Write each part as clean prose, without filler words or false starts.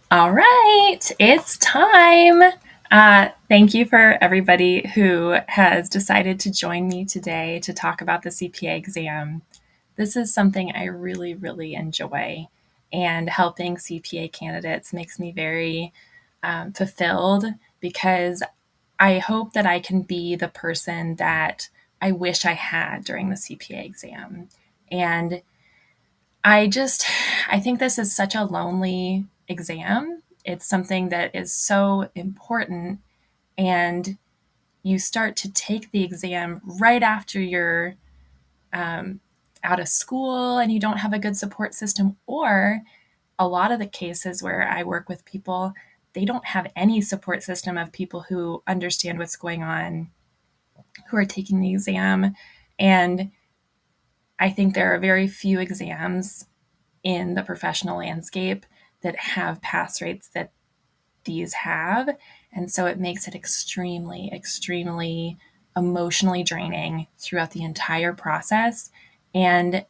All right, it's time. Thank you for everybody who has decided to join me today to talk about the CPA exam. This is something I really, really enjoy, and helping CPA candidates makes me very fulfilled because I hope that I can be the person that I wish I had during the CPA exam. And I just, I think this is such a lonely exam. It's something that is so important, and you start to take the exam right after you're um, out of school and you don't have a good support system, or a lot of the cases where I work with people, they don't have any support system of people who understand what's going on, who are taking the exam. And I think there are very few exams in the professional landscape that have pass rates that these have. And so it makes it extremely, extremely emotionally draining throughout the entire process. And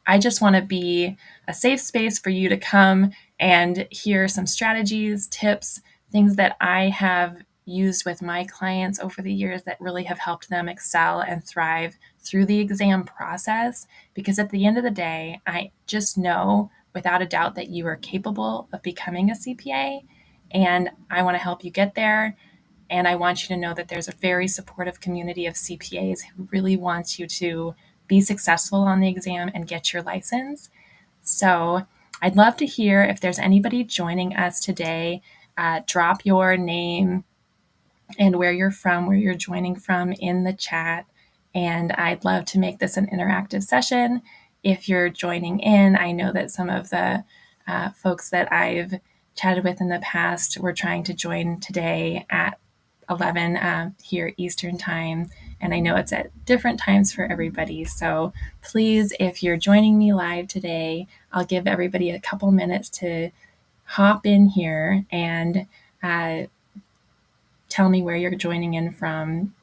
I just want to be a safe space for you to come and hear some strategies, tips, things that I have used with my clients over the years that really have helped them excel and thrive through the exam process. Because at the end of the day, I just know without a doubt that you are capable of becoming a CPA, and I want to help you get there. And I want you to know that there's a very supportive community of CPAs who really wants you to be successful on the exam and get your license. So I'd love to hear if there's anybody joining us today. Drop your name and where you're from, where you're joining from in the chat. And I'd love to make this an interactive session. If you're joining in, I know that some of the folks that I've chatted with in the past were trying to join today at 11 here Eastern time. And I know it's at different times for everybody. So please, if you're joining me live today, I'll give everybody a couple minutes to hop in here and uh, tell me where you're joining in from.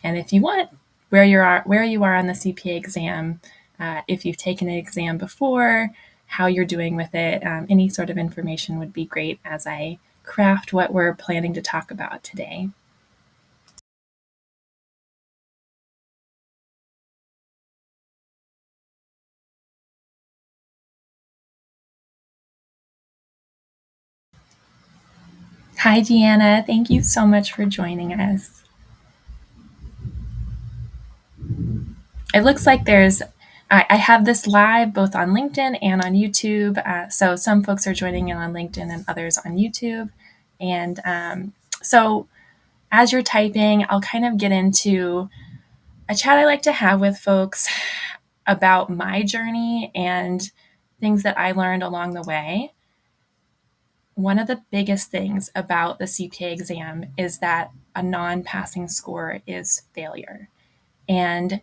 And if you want, where you are on the CPA exam, if you've taken an exam before, how you're doing with it, any sort of information would be great as I craft what we're planning to talk about today. Hi, Deanna. Thank you so much for joining us. It looks like I have this live both on LinkedIn and on YouTube. So some folks are joining in on LinkedIn and others on YouTube. And so as you're typing, I'll kind of get into a chat I like to have with folks about my journey and things that I learned along the way. One of the biggest things about the CPA exam is that a non-passing score is failure. And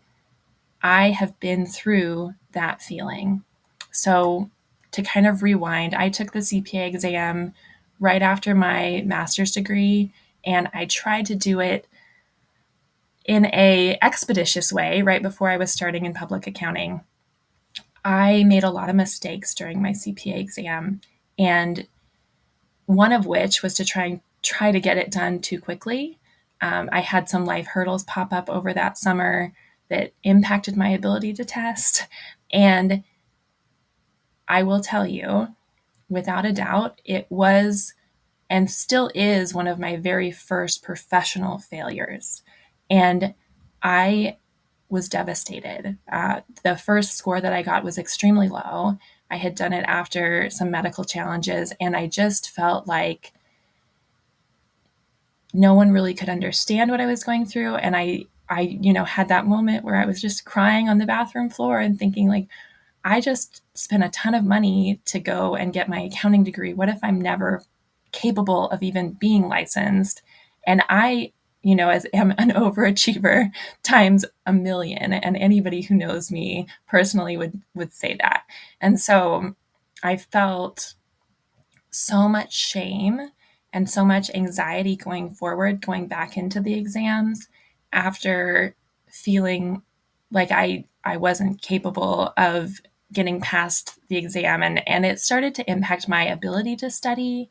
I have been through that feeling. So, to kind of rewind, I took the CPA exam right after my master's degree, and I tried to do it in a expeditious way right before I was starting in public accounting. I made a lot of mistakes during my CPA exam, and one of which was to try to get it done too quickly. I had some life hurdles pop up over that summer that impacted my ability to test. And I will tell you, without a doubt, it was and still is one of my very first professional failures. And I was devastated. The first score that I got was extremely low. I had done it after some medical challenges, and I just felt like no one really could understand what I was going through. And I had that moment where I was just crying on the bathroom floor and thinking, like, I just spent a ton of money to go and get my accounting degree. What if I'm never capable of even being licensed? And I, as am an overachiever times a million, and anybody who knows me personally would say that. And so I felt so much shame and so much anxiety going forward, going back into the exams after feeling like I wasn't capable of getting past the exam, and it started to impact my ability to study.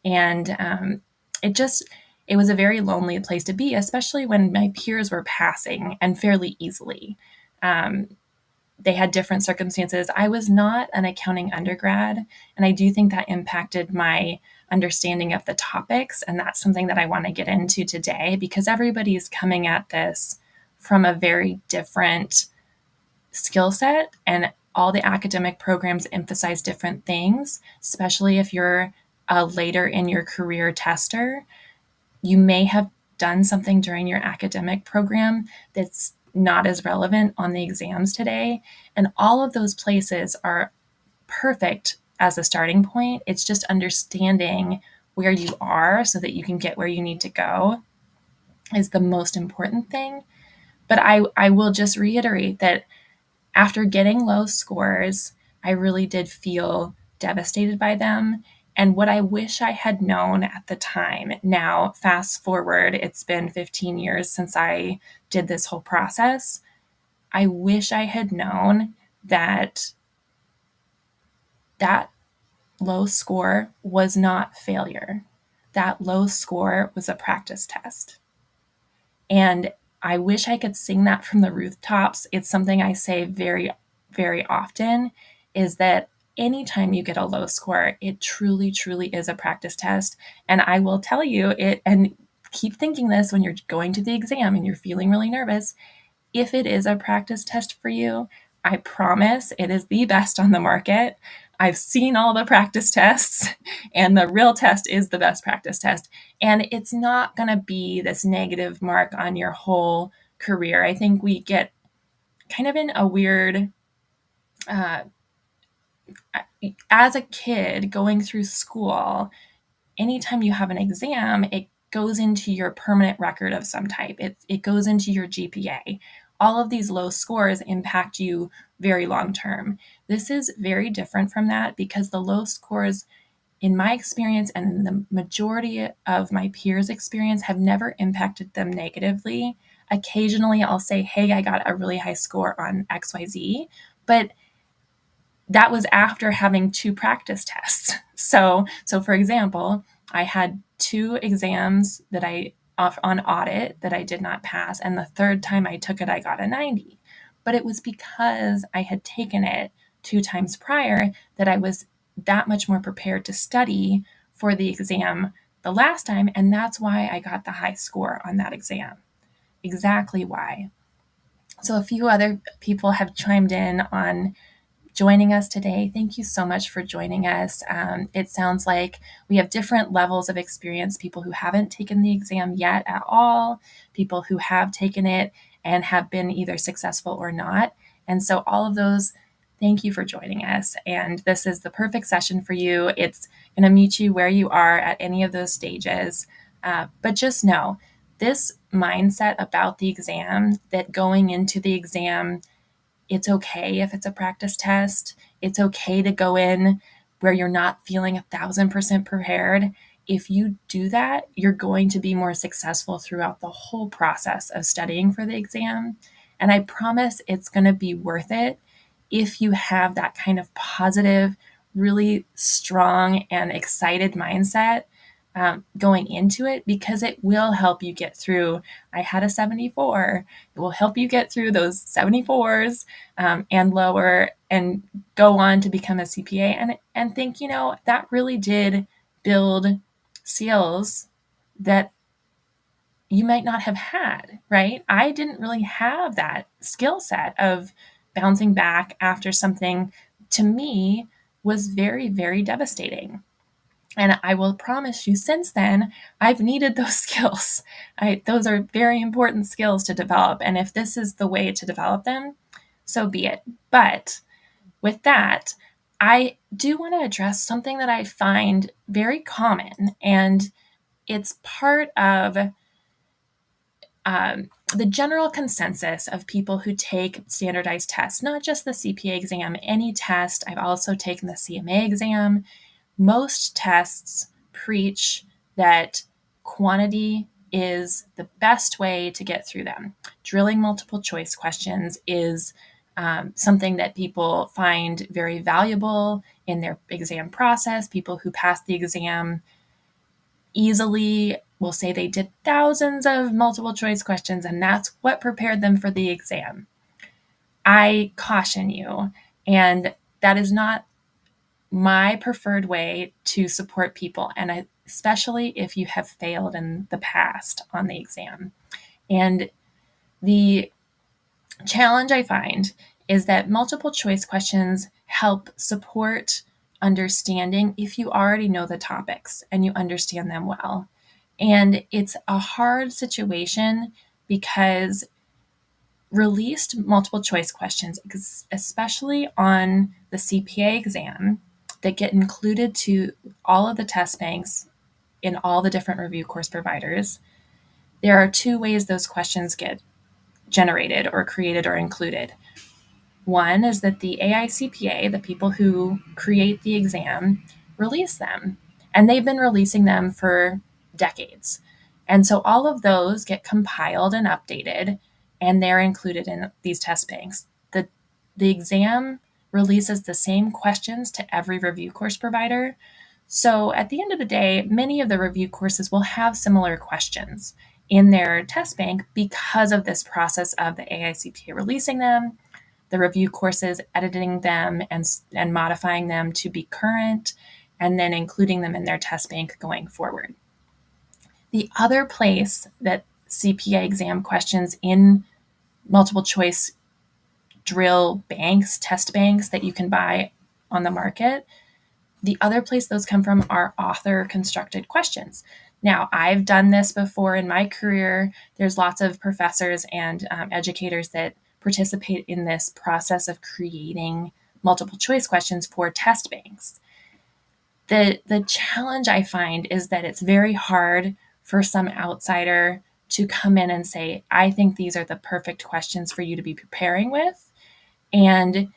And it was a very lonely place to be, especially when my peers were passing and fairly easily. They had different circumstances. I was not an accounting undergrad, and I do think that impacted my understanding of the topics. And that's something that I want to get into today, because everybody's coming at this from a very different skill set, and all the academic programs emphasize different things, especially if you're a later in your career tester. You may have done something during your academic program that's not as relevant on the exams today. And all of those places are perfect as a starting point. It's just understanding where you are so that you can get where you need to go is the most important thing. But I will just reiterate that after getting low scores, I really did feel devastated by them. And what I wish I had known at the time, now fast forward, it's been 15 years since I did this whole process. I wish I had known that that low score was not failure. That low score was a practice test. And I wish I could sing that from the rooftops. It's something I say very, very often, is that anytime you get a low score, it truly, truly is a practice test. And I will tell you it, and keep thinking this when you're going to the exam and you're feeling really nervous. If it is a practice test for you, I promise it is the best on the market. I've seen all the practice tests, and the real test is the best practice test. And it's not going to be this negative mark on your whole career. I think we get kind of in a weird, uh, as a kid going through school, anytime you have an exam, it goes into your permanent record of some type. It goes into your GPA. All of these low scores impact you very long term. This is very different from that, because the low scores, in my experience and in the majority of my peers' experience, have never impacted them negatively. Occasionally, I'll say, hey, I got a really high score on XYZ, but that was after having 2 practice tests. So for example, I had 2 exams that I off on audit that I did not pass, and the third time I took it, I got a 90. But it was because I had taken it 2 times prior that I was that much more prepared to study for the exam the last time, and that's why I got the high score on that exam. Exactly why. So a few other people have chimed in on joining us today. Thank you so much for joining us. It sounds like we have different levels of experience, people who haven't taken the exam yet at all, people who have taken it and have been either successful or not. And so all of those, thank you for joining us. And this is the perfect session for you. It's going to meet you where you are at any of those stages. But just know this mindset about the exam, that going into the exam, it's okay if it's a practice test. It's okay to go in where you're not feeling 1,000% prepared. If you do that, you're going to be more successful throughout the whole process of studying for the exam. And I promise it's going to be worth it if you have that kind of positive, really strong and excited mindset going into it, because it will help you get through. I had a 74. It will help you get through those 74s and lower, and go on to become a CPA and think, that really did build skills that you might not have had, right? I didn't really have that skill set of bouncing back after something, to me, was very, very devastating. And I will promise you, since then, I've needed those skills. Those are very important skills to develop. And if this is the way to develop them, so be it. But with that, I do want to address something that I find very common. And it's part of the general consensus of people who take standardized tests, not just the CPA exam, any test. I've also taken the CMA exam. Most tests preach that quantity is the best way to get through them. Drilling multiple choice questions is something that people find very valuable in their exam process. People who pass the exam easily will say they did thousands of multiple choice questions, and that's what prepared them for the exam. I caution you, and that is not my preferred way to support people, and especially if you have failed in the past on the exam. And the challenge I find is that multiple choice questions help support understanding if you already know the topics and you understand them well. And it's a hard situation because released multiple choice questions, especially on the CPA exam, that get included to all of the test banks in all the different review course providers, there are two ways those questions get generated or created or included. One is that the AICPA, the people who create the exam, release them. And they've been releasing them for decades. And so all of those get compiled and updated, and they're included in these test banks. The exam releases the same questions to every review course provider. So at the end of the day, many of the review courses will have similar questions in their test bank because of this process of the AICPA releasing them, the review courses editing them and modifying them to be current, and then including them in their test bank going forward. The other place that CPA exam questions in multiple choice drill banks, test banks that you can buy on the market, the other place those come from are author constructed questions. Now, I've done this before in my career. There's lots of professors and educators that participate in this process of creating multiple choice questions for test banks. The challenge I find is that it's very hard for some outsider to come in and say, I think these are the perfect questions for you to be preparing with. And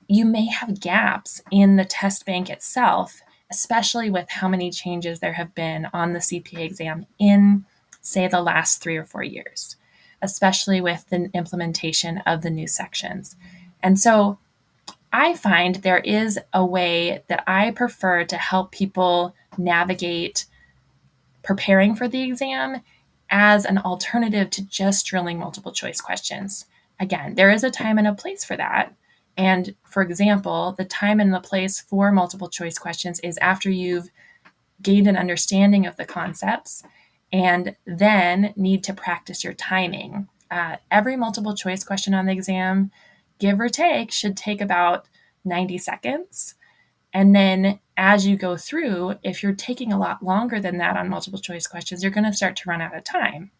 you may have gaps in the test bank itself, especially with how many changes there have been on the CPA exam in, say, the last 3 or 4 years, especially with the implementation of the new sections. And so I find there is a way that I prefer to help people navigate preparing for the exam as an alternative to just drilling multiple choice questions. Again, there is a time and a place for that. And for example, the time and the place for multiple choice questions is after you've gained an understanding of the concepts and then need to practice your timing. Every multiple choice question on the exam, give or take, should take about 90 seconds. And then as you go through, if you're taking a lot longer than that on multiple choice questions, you're going to start to run out of time.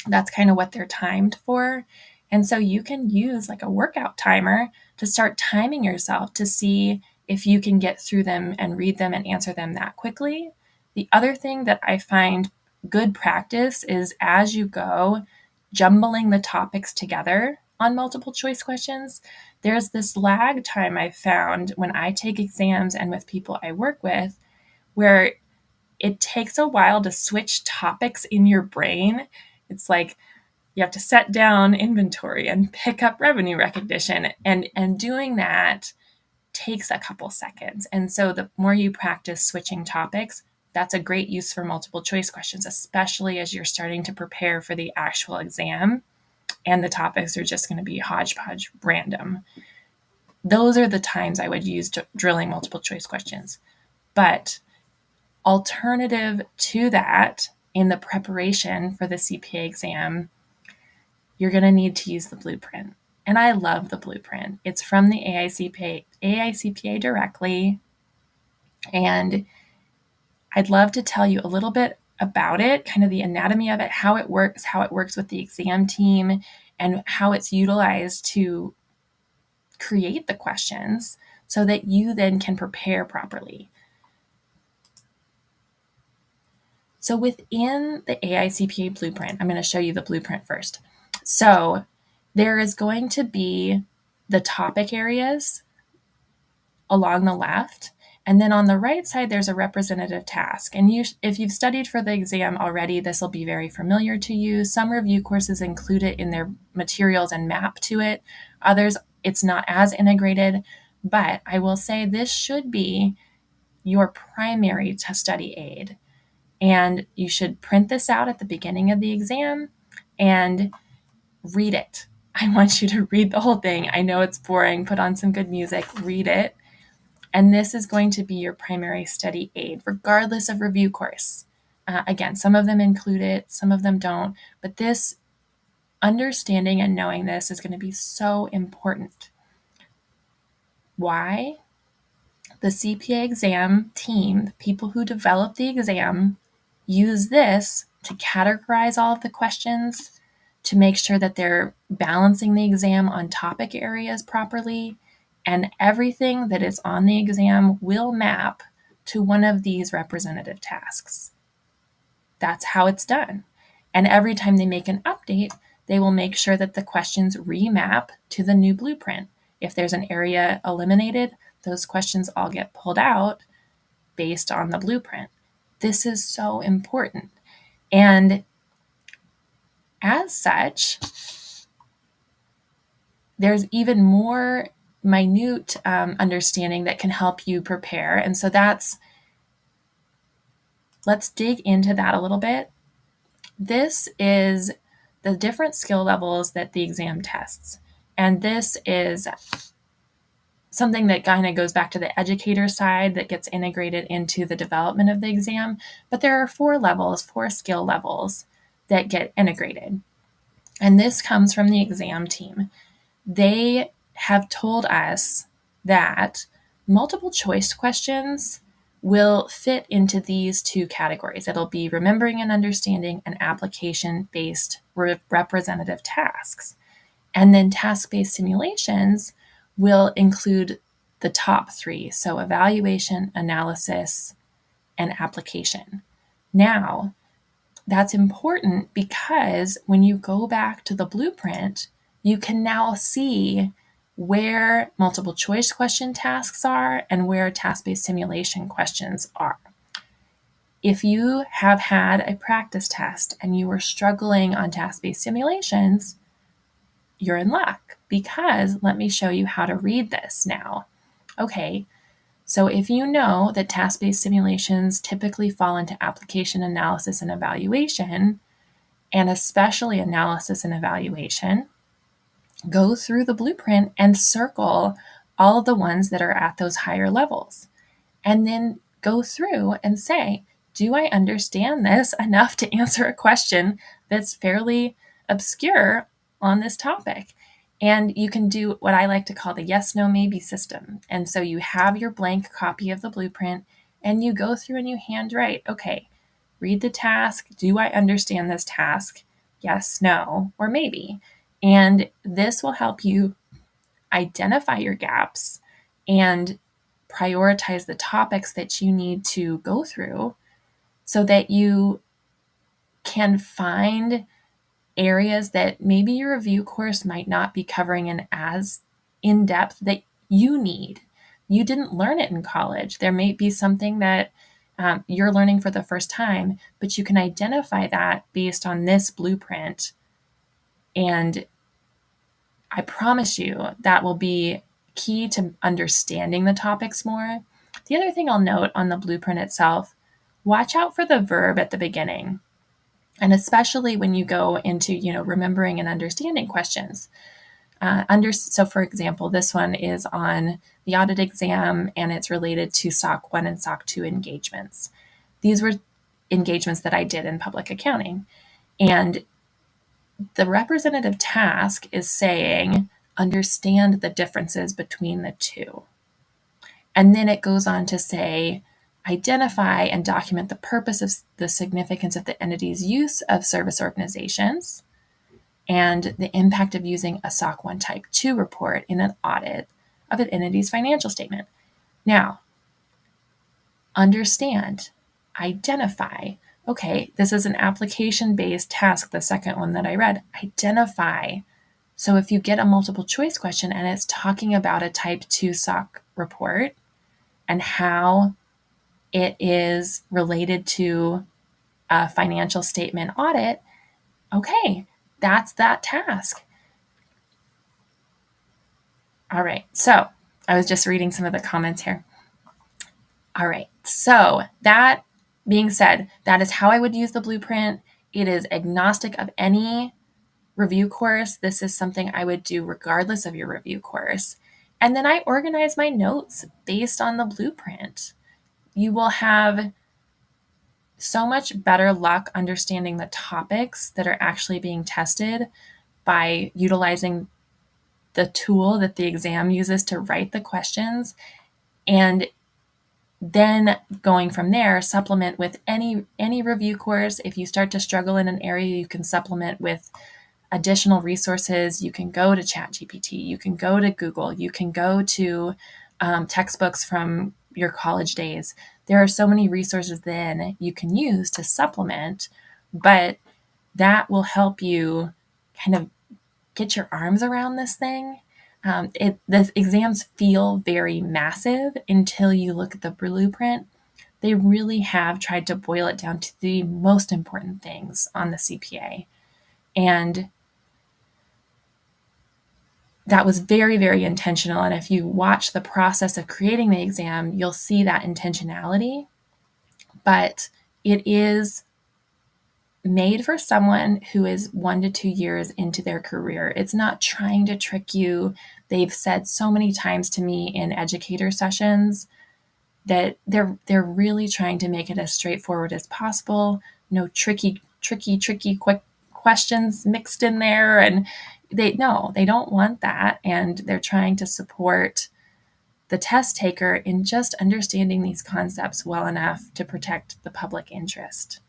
That's kind of what they're timed for. And so you can use like a workout timer to start timing yourself to see if you can get through them and read them and answer them that quickly. The other thing that I find good practice is as you go, jumbling the topics together on multiple choice questions. There's this lag time I've found when I take exams and with people I work with where it takes a while to switch topics in your brain. It's like you have to set down inventory and pick up revenue recognition. And doing that takes a couple seconds. And so the more you practice switching topics, that's a great use for multiple choice questions, especially as you're starting to prepare for the actual exam and the topics are just going to be hodgepodge random. Those are the times I would use drilling multiple choice questions. But alternative to that, in the preparation for the CPA exam, you're going to need to use the blueprint. And I love the blueprint. It's from the AICPA directly. And I'd love to tell you a little bit about it, kind of the anatomy of it, how it works with the exam team, and how it's utilized to create the questions so that you then can prepare properly. So within the AICPA blueprint, I'm going to show you the blueprint first. So there is going to be the topic areas along the left, And then on the right side, there's a representative task. And if you've studied for the exam already, this will be very familiar to you. Some review courses include it in their materials and map to it. Others, it's not as integrated. But I will say this should be your primary study aid. And you should print this out at the beginning of the exam and read it. I want you to read the whole thing. I know it's boring. Put on some good music, read it. And this is going to be your primary study aid, regardless of review course. Again, some of them include it, some of them don't. But this understanding and knowing this is going to be so important. Why? The CPA exam team, the people who develop the exam, use this to categorize all of the questions, to make sure that they're balancing the exam on topic areas properly, and everything that is on the exam will map to one of these representative tasks. That's how it's done. And every time they make an update, they will make sure that the questions remap to the new blueprint. If there's an area eliminated, those questions all get pulled out based on the blueprint. This is so important. And as such, there's even more minute understanding that can help you prepare. And so let's dig into that a little bit. This is the different skill levels that the exam tests. And this is something that kind of goes back to the educator side that gets integrated into the development of the exam. But there are 4 skill levels that get integrated. And this comes from the exam team. They have told us that multiple choice questions will fit into these 2 categories. It'll be remembering and understanding and application-based representative tasks. And then task-based simulations will include the top 3. So evaluation, analysis, and application. Now, that's important because when you go back to the blueprint, you can now see where multiple choice question tasks are and where task-based simulation questions are. If you have had a practice test and you were struggling on task-based simulations, you're in luck because let me show you how to read this now. Okay, so if you know that task-based simulations typically fall into application, analysis, and evaluation, and especially analysis and evaluation, go through the blueprint and circle all of the ones that are at those higher levels. And then go through and say, do I understand this enough to answer a question that's fairly obscure on this topic? And you can do what I like to call the yes, no, maybe system. And so you have your blank copy of the blueprint and you go through and you handwrite, okay, read the task. Do I understand this task? Yes, no, or maybe. And this will help you identify your gaps and prioritize the topics that you need to go through so that you can find areas that maybe your review course might not be covering in as in depth that you need. You didn't learn it in college. There may be something that you're learning for the first time, but you can identify that based on this blueprint. And I promise you that will be key to understanding the topics more. The other thing I'll note on the blueprint itself, watch out for the verb at the beginning. And especially when you go into, remembering and understanding questions. So for example, this one is on the audit exam and it's related to SOC 1 and SOC 2 engagements. These were engagements that I did in public accounting. And the representative task is saying, understand the differences between the 2. And then it goes on to say, identify and document the purpose of the significance of the entity's use of service organizations and the impact of using a SOC 1 Type 2 report in an audit of an entity's financial statement. Now, understand, identify. Okay, this is an application-based task, the second one that I read. Identify. So if you get a multiple choice question and it's talking about a Type 2 SOC report, and how it is related to a financial statement audit, okay, that's that task. All right, so I was just reading some of the comments here. All right, so that being said, that is how I would use the blueprint. It is agnostic of any review course. This is something I would do regardless of your review course. And then I organize my notes based on the blueprint. You will have so much better luck understanding the topics that are actually being tested by utilizing the tool that the exam uses to write the questions, and then going from there, supplement with any review course. If you start to struggle in an area, you can supplement with additional resources. You can go to ChatGPT, you can go to Google, you can go to textbooks from your college days. There are so many resources then you can use to supplement, but that will help you kind of get your arms around this thing. The exams feel very massive until you look at the blueprint. They really have tried to boil it down to the most important things on the CPA. And that was very, very intentional. And if you watch the process of creating the exam, you'll see that intentionality. But it is made for someone who is 1 to 2 years into their career. It's not trying to trick you. They've said so many times to me in educator sessions that they're really trying to make it as straightforward as possible. No tricky quick questions mixed in there, and they don't want that, and they're trying to support the test taker in just understanding these concepts well enough to protect the public interest.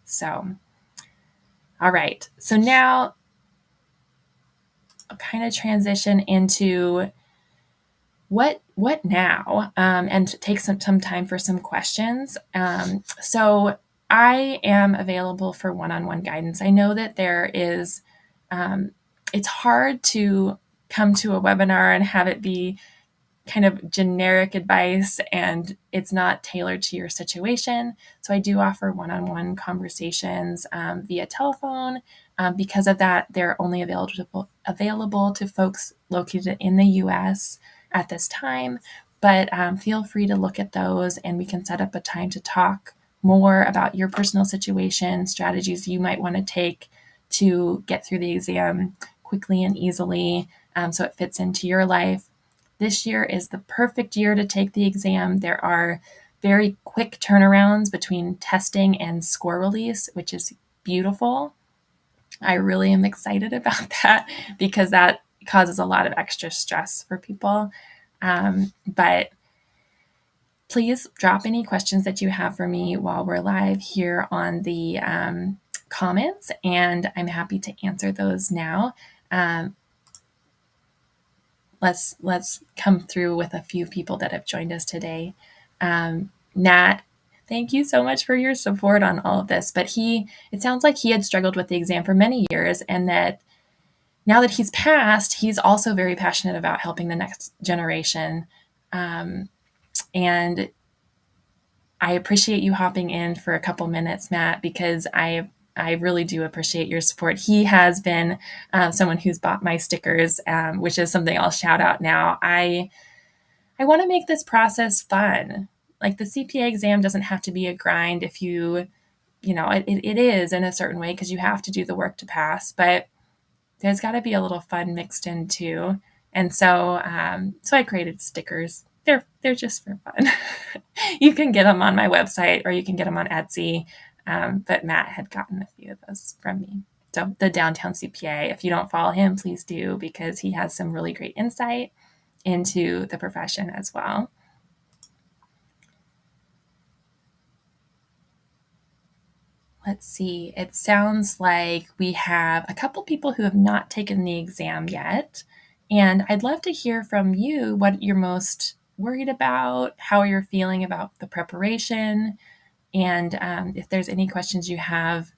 So, all right. So now I'll kind of transition into what now, and take some time for some questions. So I am available for one-on-one guidance. I know that there is, it's hard to come to a webinar and have it be kind of generic advice and it's not tailored to your situation. So I do offer one-on-one conversations via telephone. Because of that, they're only available to folks located in the US at this time. But feel free to look at those and we can set up a time to talk more about your personal situation, strategies you might want to take to get through the exam quickly and easily, so it fits into your life. This year is the perfect year to take the exam. There are very quick turnarounds between testing and score release, which is beautiful. I really am excited about that because that causes a lot of extra stress for people. But please drop any questions that you have for me while we're live here on the comments, and I'm happy to answer those now. Let's come through with a few people that have joined us today. Nat, thank you so much for your support on all of this. But it sounds like he had struggled with the exam for many years, and that now that he's passed, he's also very passionate about helping the next generation. And I appreciate you hopping in for a couple minutes, Matt, because I really do appreciate your support. He has been someone who's bought my stickers, which is something I'll shout out now. I want to make this process fun. Like, the CPA exam doesn't have to be a grind if it is in a certain way because you have to do the work to pass, but there's got to be a little fun mixed in too. And so I created stickers. They're just for fun. You can get them on my website or you can get them on Etsy. But Matt had gotten a few of those from me. So the Downtown CPA, if you don't follow him, please do, because he has some really great insight into the profession as well. Let's see. It sounds like we have a couple people who have not taken the exam yet. And I'd love to hear from you what you're most worried about, how you're feeling about the preparation, and if there's any questions you have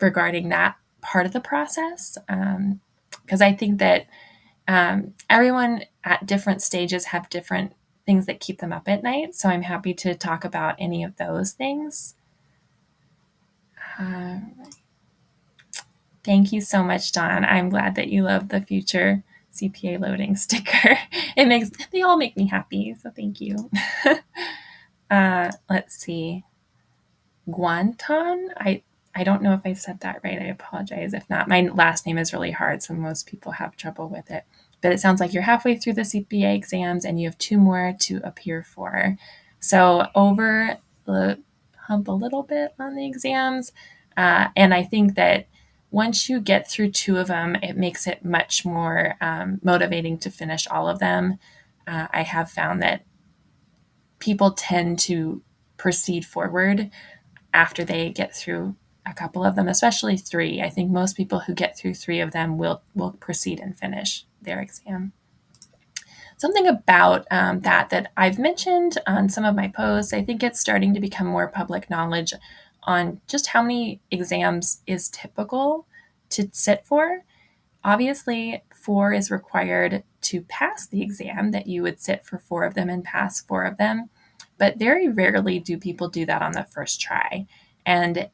regarding that part of the process. Because I think that everyone at different stages have different things that keep them up at night. So I'm happy to talk about any of those things. Thank you so much, Dawn. I'm glad that you love the future CPA loading sticker. They all make me happy. So thank you. Let's see. Guanton. I don't know if I said that right. I apologize if not. My last name is really hard, so most people have trouble with it. But it sounds like you're halfway through the CPA exams and you have 2 more to appear for. So over the hump a little bit on the exams. And I think that once you get through 2 of them, it makes it much more motivating to finish all of them. I have found that people tend to proceed forward after they get through a couple of them, especially 3. I think most people who get through 3 of them will proceed and finish their exam. Something about that I've mentioned on some of my posts, I think it's starting to become more public knowledge on just how many exams is typical to sit for. Obviously, 4 is required to pass the exam, that you would sit for 4 of them and pass 4 of them. But very rarely do people do that on the first try. And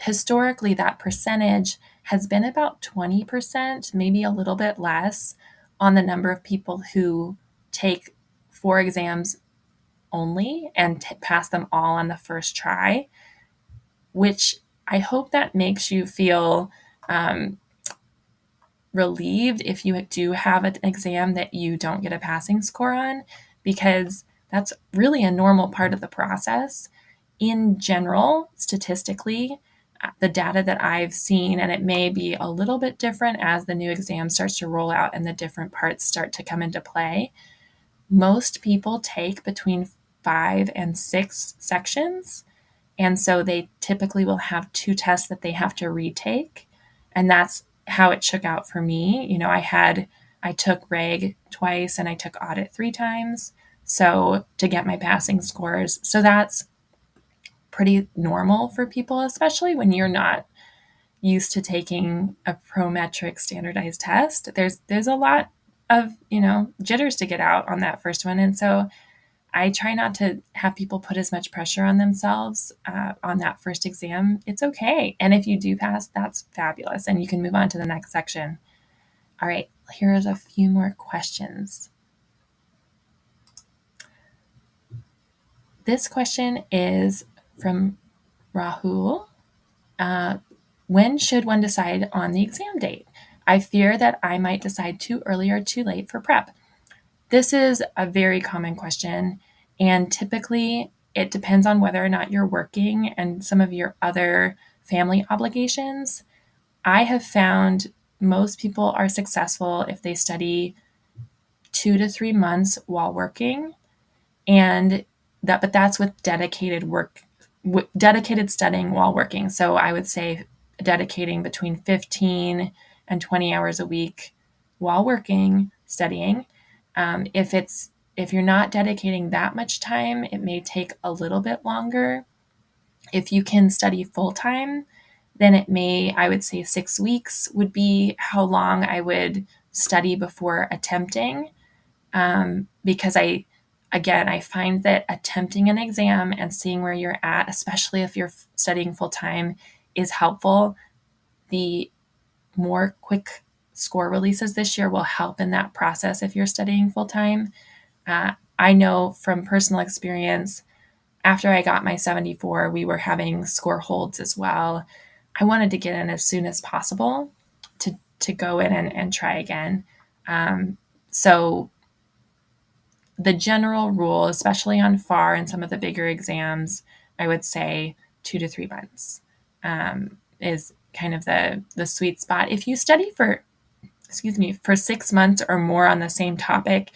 historically, that percentage has been about 20%, maybe a little bit less, on the number of people who take 4 exams only and pass them all on the first try, which I hope that makes you feel relieved if you do have an exam that you don't get a passing score on, because that's really a normal part of the process. In general, statistically, the data that I've seen, and it may be a little bit different as the new exam starts to roll out and the different parts start to come into play, most people take between 5 and 6 sections. And so they typically will have 2 tests that they have to retake. And that's how it shook out for me. I took reg twice and I took audit 3 times. So to get my passing scores. So that's pretty normal for people, especially when you're not used to taking a prometric standardized test. There's a lot of, jitters to get out on that first one. And so I try not to have people put as much pressure on themselves on that first exam. It's okay. And if you do pass, that's fabulous. And you can move on to the next section. All right, here's a few more questions. This question is from Rahul. When should one decide on the exam date? I fear that I might decide too early or too late for prep. This is a very common question, and typically it depends on whether or not you're working and some of your other family obligations. I have found most people are successful if they study 2 to 3 months while working, but that's with dedicated studying while working. So I would say dedicating between 15 and 20 hours a week while working, studying. If you're not dedicating that much time, it may take a little bit longer. If you can study full time, then I would say 6 weeks would be how long I would study before attempting. Because I find that attempting an exam and seeing where you're at, especially if you're studying full time, is helpful. The more quick score releases this year will help in that process if you're studying full time. I know from personal experience, after I got my 74, we were having score holds as well. I wanted to get in as soon as possible to go in and try again. So the general rule, especially on FAR and some of the bigger exams, I would say 2 to 3 months is kind of the sweet spot. If you study for 6 months or more on the same topic,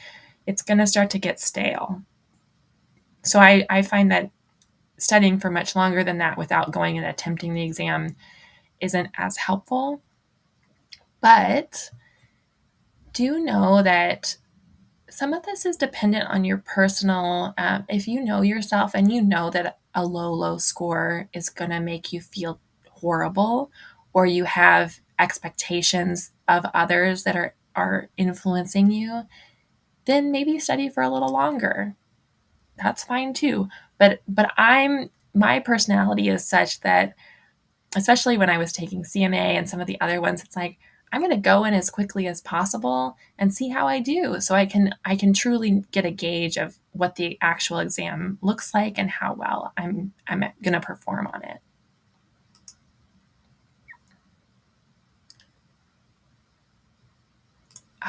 it's going to start to get stale. So I find that studying for much longer than that without going and attempting the exam isn't as helpful. But do know that some of this is dependent on your personal, if you know yourself and you know that a low score is going to make you feel horrible, or you have expectations of others that are influencing you, then maybe study for a little longer. That's fine too. But my personality is such that, especially when I was taking CMA and some of the other ones, it's like, I'm going to go in as quickly as possible and see how I do, so I can truly get a gauge of what the actual exam looks like and how well I'm going to perform on it.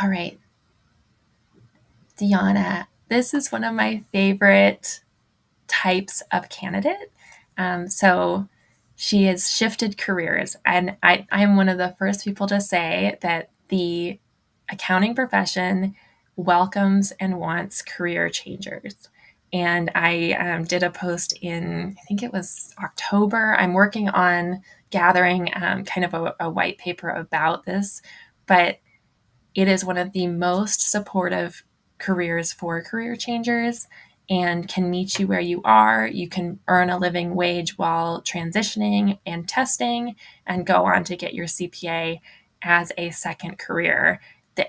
All right, Deanna, this is one of my favorite types of candidate. So she has shifted careers, and I'm one of the first people to say that the accounting profession welcomes and wants career changers. And I did a post in, I think it was October. I'm working on gathering kind of a white paper about this, but it is one of the most supportive careers for career changers and can meet you where you are. You can earn a living wage while transitioning and testing and go on to get your CPA as a second career.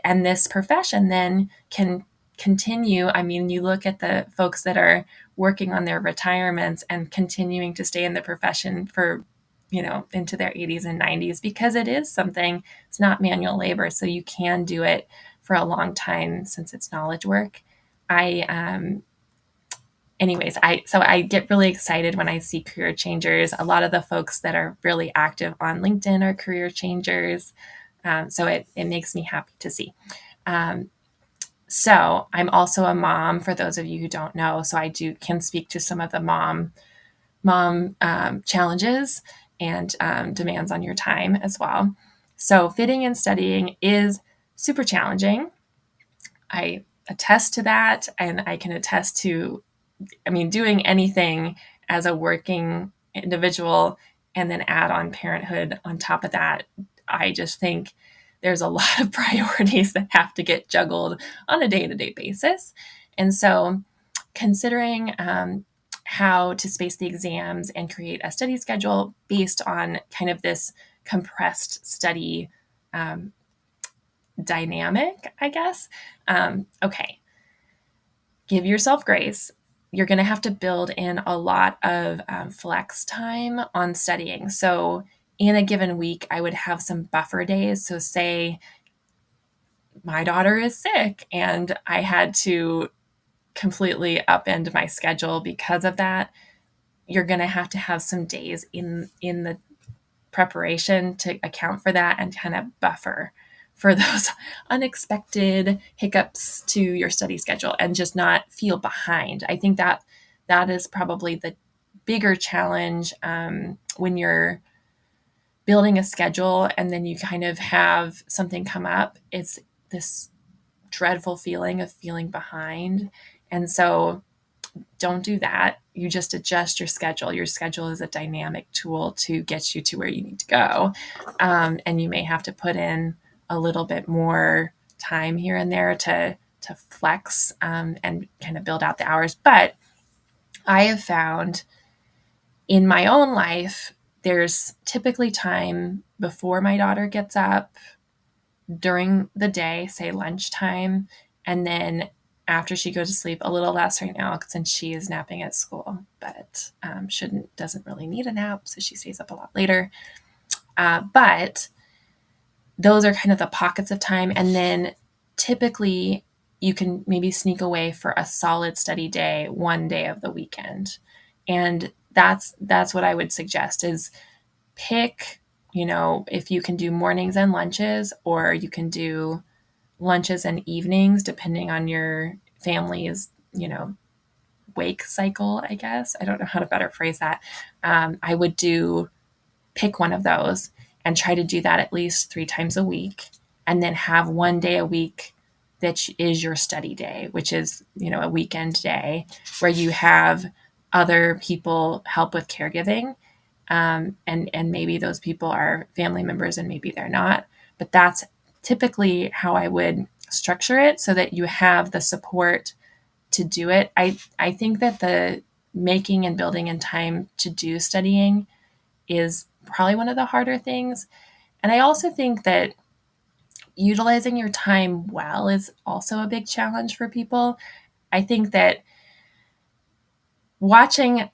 And this profession then can continue. I mean, you look at the folks that are working on their retirements and continuing to stay in the profession for, into their 80s and 90s, because it is something, it's not manual labor, so you can do it for a long time since it's knowledge work. I get really excited when I see career changers. A lot of the folks that are really active on LinkedIn are career changers. So it makes me happy to see. So I'm also a mom, for those of you who don't know. So I can speak to some of the mom challenges and demands on your time as well. So fitting in studying is super challenging. I attest to that, and I can attest to, doing anything as a working individual and then add on parenthood on top of that. I just think there's a lot of priorities that have to get juggled on a day-to-day basis. And so considering how to space the exams and create a study schedule based on kind of this compressed study dynamic, I guess. Okay. Give yourself grace. You're going to have to build in a lot of flex time on studying. So in a given week, I would have some buffer days. So say my daughter is sick and I had to completely upend my schedule because of that. You're going to have some days in the preparation to account for that and kind of buffer for those unexpected hiccups to your study schedule and just not feel behind. I think that is probably the bigger challenge when you're building a schedule and then you kind of have something come up. It's this dreadful feeling of feeling behind. And so don't do that. You just adjust your schedule. Your schedule is a dynamic tool to get you to where you need to go. And you may have to put in a little bit more time here and there to flex and kind of build out the hours. But I have found in my own life, there's typically time before my daughter gets up, during the day, say lunchtime, and then after she goes to sleep, a little less right now since she is napping at school, but doesn't really need a nap, so she stays up a lot later. But those are kind of the pockets of time, and then typically you can maybe sneak away for a solid study day, one day of the weekend, and that's what I would suggest is pick. If you can do mornings and lunches, or you can do lunches and evenings, depending on your family's, wake cycle, I guess. I don't know how to better phrase that. I would pick one of those and try to do that at least 3 times a week, and then have one day a week that is your study day, which is, a weekend day where you have other people help with caregiving. And maybe those people are family members and maybe they're not, but that's typically how I would structure it so that you have the support to do it. I think that the making and building in time to do studying is probably one of the harder things. And I also think that Utilizing your time well is also a big challenge for people. I think that watching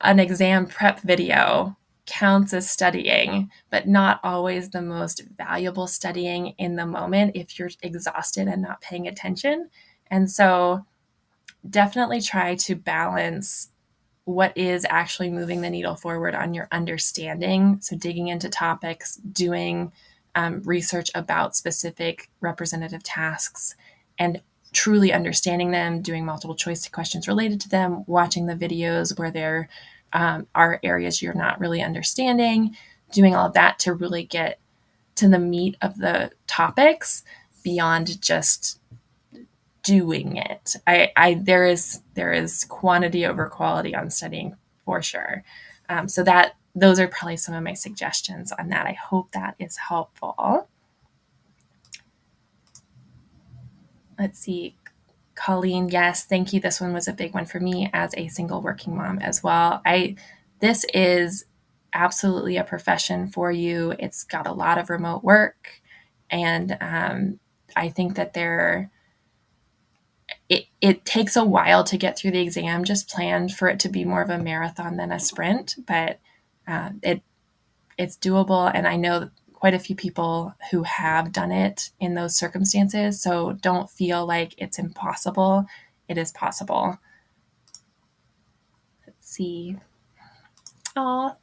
an exam prep video counts as studying, but not always the most valuable studying in the moment if you're exhausted and not paying attention. And so definitely try to balance what is actually moving the needle forward on your understanding. So digging into topics, doing research about specific representative tasks, and truly understanding them, doing multiple choice questions related to them, watching the videos where there are areas you're not really understanding, doing all of that to really get to the meat of the topics beyond just doing it. There is quantity over quality on studying for sure. So that those are probably some of my suggestions on that. I hope that is helpful. Let's see. Colleen, yes, thank you. This one was a big one for me as a single working mom as well. This is absolutely a profession for you. It's got a lot of remote work, and I think that it takes a while to get through the exam. Just plan for it to be more of a marathon than a sprint, but it's doable. And I know quite a few people who have done it in those circumstances. So don't feel like it's impossible. It is possible. Let's see. Oh,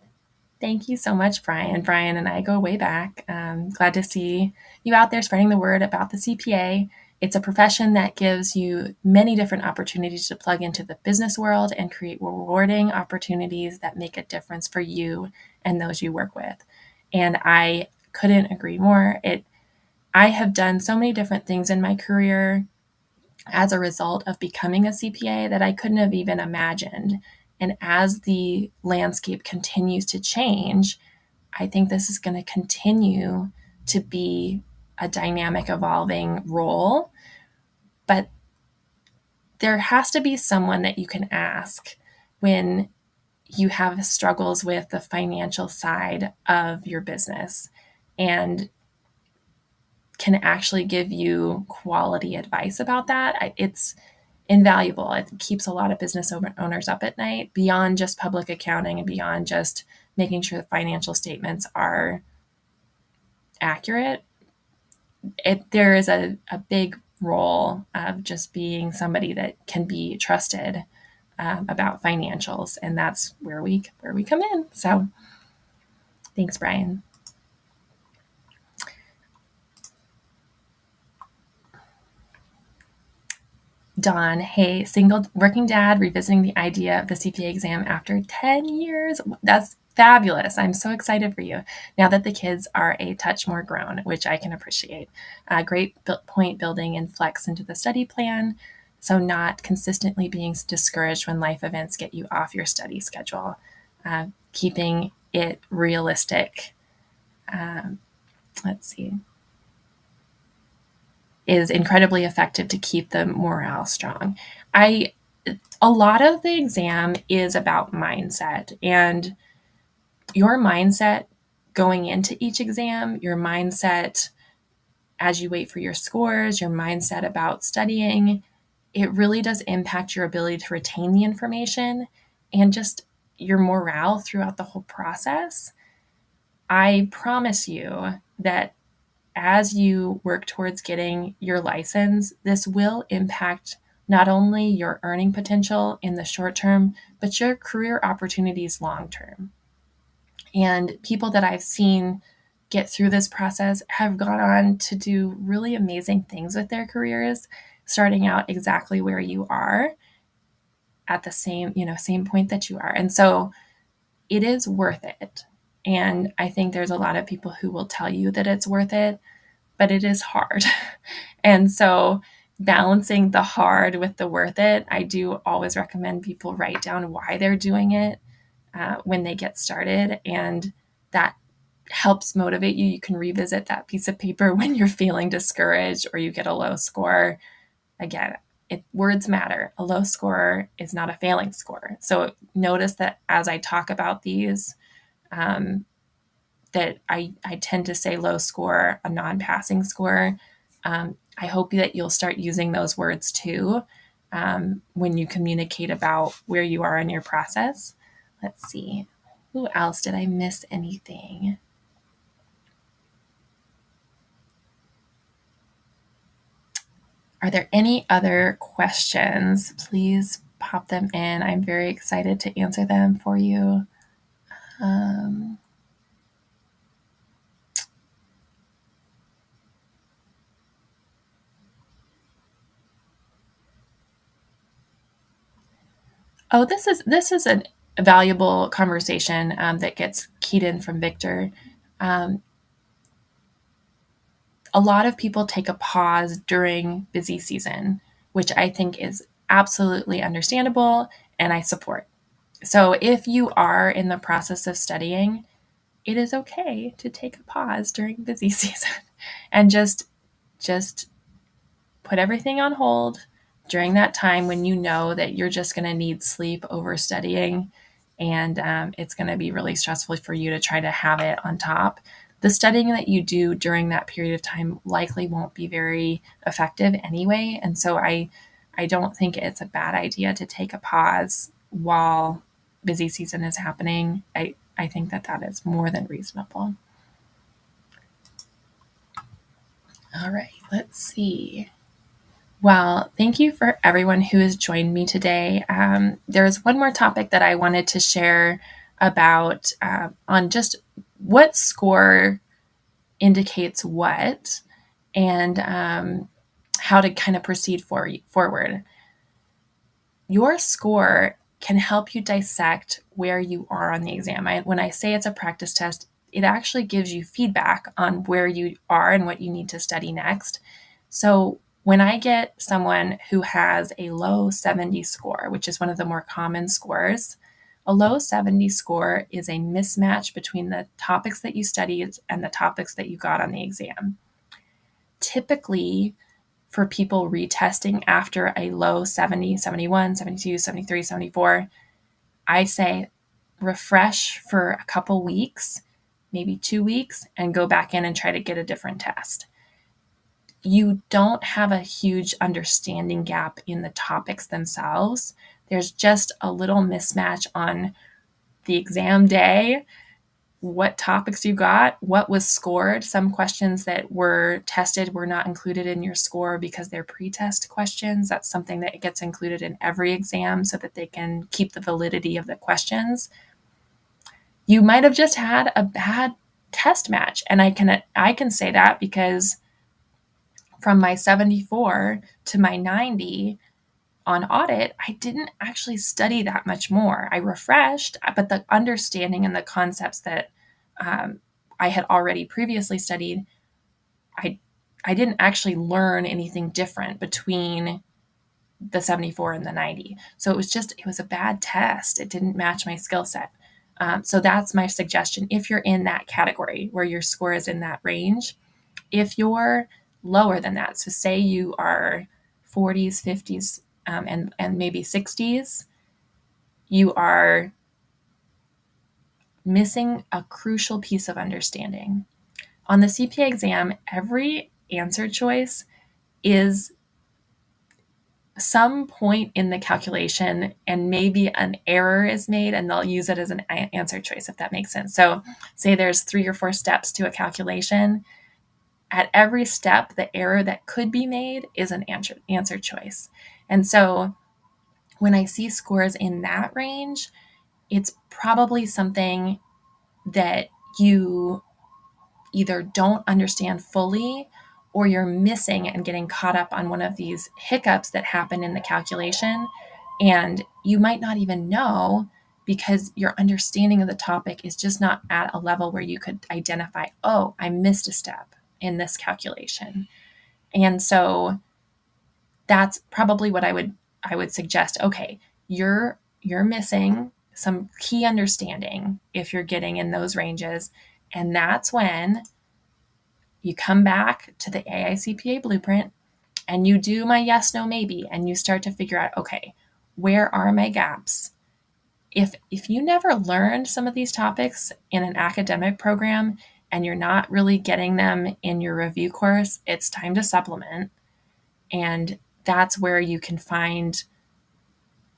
thank you so much, Brian. Brian and I go way back. Glad to see you out there spreading the word about the CPA. It's a profession that gives you many different opportunities to plug into the business world and create rewarding opportunities that make a difference for you and those you work with. And I couldn't agree more. I have done so many different things in my career as a result of becoming a CPA that I couldn't have even imagined. And as the landscape continues to change, I think this is going to continue to be a dynamic, evolving role. But there has to be someone that you can ask when you have struggles with the financial side of your business and can actually give you quality advice about that. It's invaluable. It keeps a lot of business owners up at night beyond just public accounting and beyond just making sure the financial statements are accurate. There is a big role of just being somebody that can be trusted about financials, and that's where we come in. So thanks, Brian. Dawn, hey, single working dad revisiting the idea of the CPA exam after 10 years. That's fabulous. I'm so excited for you now that the kids are a touch more grown, which I can appreciate. Great point building and flex into the study plan. So, not consistently being discouraged when life events get you off your study schedule, keeping it realistic. Let's see. Is incredibly effective to keep the morale strong. A lot of the exam is about mindset, and your mindset going into each exam, your mindset as you wait for your scores, your mindset about studying, it really does impact your ability to retain the information and just your morale throughout the whole process. I promise you that as you work towards getting your license, this will impact not only your earning potential in the short term, but your career opportunities long term. And people that I've seen get through this process have gone on to do really amazing things with their careers, starting out exactly where you are at the same point that you are. And so it is worth it. And I think there's a lot of people who will tell you that it's worth it, but it is hard. And so balancing the hard with the worth it, I do always recommend people write down why they're doing it when they get started. And that helps motivate you. You can revisit that piece of paper when you're feeling discouraged or you get a low score. Again, words matter. A low score is not a failing score. So notice that as I talk about these, that I tend to say low score, a non-passing score. I hope that you'll start using those words too when you communicate about where you are in your process. Let's see. Who else? Did I miss anything? Are there any other questions? Please pop them in. I'm very excited to answer them for you. Oh, this is a valuable conversation that gets keyed in from Victor. Um, a lot of people take a pause during busy season, which I think is absolutely understandable and I support. So if you are in the process of studying, it is okay to take a pause during busy season and just put everything on hold during that time when you know that you're just going to need sleep over studying and it's going to be really stressful for you to try to have it on top. The studying that you do during that period of time likely won't be very effective anyway. And so I don't think it's a bad idea to take a pause while busy season is happening. I think that that is more than reasonable. All right, let's see. Well, thank you for everyone who has joined me today. There's one more topic that I wanted to share about on just what score indicates what and how to kind of proceed forward. Your score can help you dissect where you are on the exam. When I say it's a practice test, it actually gives you feedback on where you are and what you need to study next. So when I get someone who has a low 70 score, which is one of the more common scores, a low 70 score is a mismatch between the topics that you studied and the topics that you got on the exam. Typically, for people retesting after a low 70, 71, 72, 73, 74, I say refresh for a couple weeks, maybe 2 weeks, and go back in and try to get a different test. You don't have a huge understanding gap in the topics themselves. There's just a little mismatch on the exam day, what topics you got, what was scored. Some questions that were tested were not included in your score because they're pre-test questions. That's something that gets included in every exam so that they can keep the validity of the questions. You might have just had a bad test match, and I can say that because from my 74 to my 90 on audit, I didn't actually study that much more. I refreshed, but the understanding and the concepts that I had already previously studied, I didn't actually learn anything different between the 74 and the 90. So it was a bad test. It didn't match my skill set. So that's my suggestion. If you're in that category where your score is in that range, if you're lower than that, so say you are 40s, 50s, and maybe 60s, you are missing a crucial piece of understanding. On the CPA exam, every answer choice is some point in the calculation, and maybe an error is made and they'll use it as an answer choice, if that makes sense. So say there's 3 or 4 steps to a calculation. At every step, the error that could be made is an answer choice. And so when I see scores in that range, it's probably something that you either don't understand fully or you're missing and getting caught up on one of these hiccups that happen in the calculation. And you might not even know because your understanding of the topic is just not at a level where you could identify, oh, I missed a step in this calculation. And so that's probably what I would suggest. Okay, you're missing some key understanding if you're getting in those ranges. And that's when you come back to the AICPA Blueprint and you do my yes, no, maybe, and you start to figure out, okay, where are my gaps? if you never learned some of these topics in an academic program and you're not really getting them in your review course, it's time to supplement. And that's where you can find,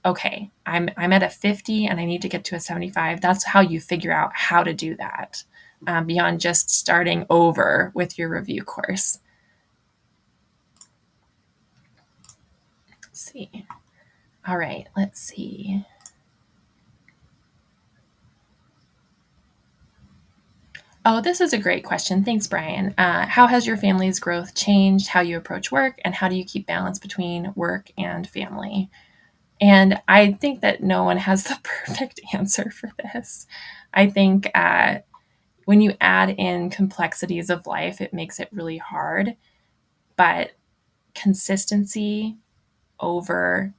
okay, I'm at a 50 and I need to get to a 75. That's how you figure out how to do that, beyond just starting over with your review course. Let's see. All right, let's see. Oh, this is a great question. Thanks, Brian. How has your family's growth changed how you approach work, and how do you keep balance between work and family? And I think that no one has the perfect answer for this. I think when you add in complexities of life, it makes it really hard. But consistency over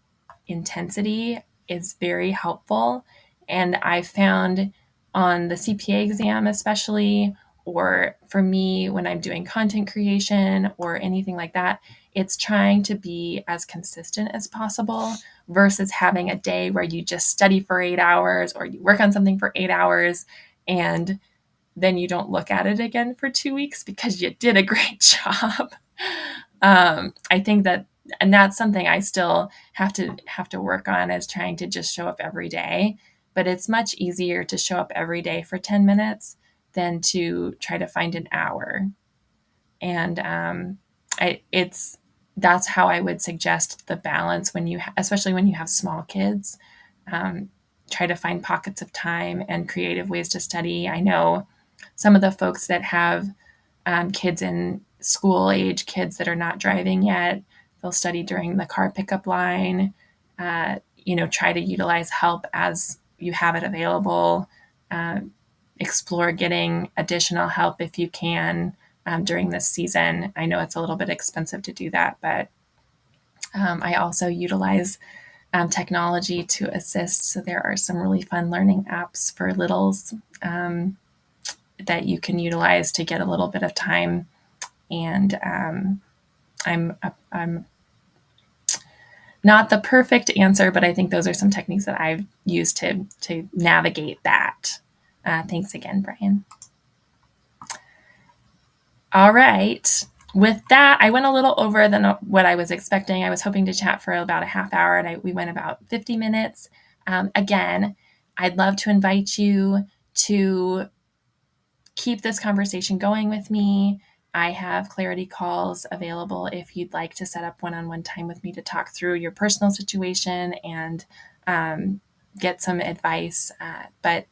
intensity is very helpful. And I found on the CPA exam, especially, or for me when I'm doing content creation or anything like that, it's trying to be as consistent as possible versus having a day where you just study for 8 hours or you work on something for 8 hours and then you don't look at it again for 2 weeks because you did a great job. I think that, and that's something I still have to work on, is trying to just show up every day. But it's much easier to show up every day for 10 minutes than to try to find an hour. And that's how I would suggest the balance when especially when you have small kids. Try to find pockets of time and creative ways to study. I know some of the folks that have kids in school age, kids that are not driving yet, they'll study during the car pickup line. Try to utilize help as you have it available. Explore getting additional help if you can during this season. I know it's a little bit expensive to do that, but I also utilize technology to assist. So there are some really fun learning apps for littles that you can utilize to get a little bit of time. And I'm not the perfect answer, but I think those are some techniques that I've used to navigate that. Thanks again, Brian. All right. With that, I went a little over than what I was expecting. I was hoping to chat for about a half hour, and we went about 50 minutes. Again, I'd love to invite you to keep this conversation going with me. I have clarity calls available if you'd like to set up one-on-one time with me to talk through your personal situation and get some advice. But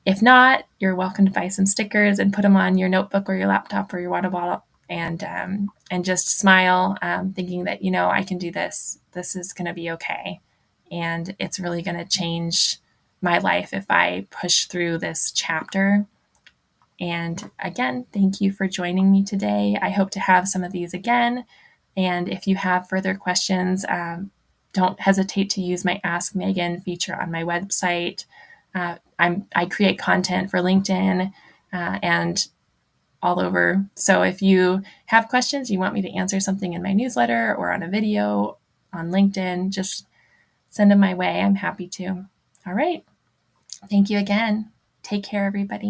if not, you're welcome to buy some stickers and put them on your notebook or your laptop or your water bottle, and just smile, thinking that, I can do this. This is going to be okay. And it's really going to change my life if I push through this chapter. And again, thank you for joining me today. I hope to have some of these again. And if you have further questions, don't hesitate to use my Ask Megan feature on my website. I create content for LinkedIn and all over. So if you have questions, you want me to answer something in my newsletter or on a video on LinkedIn, just send them my way. I'm happy to. All right. Thank you again. Take care, everybody.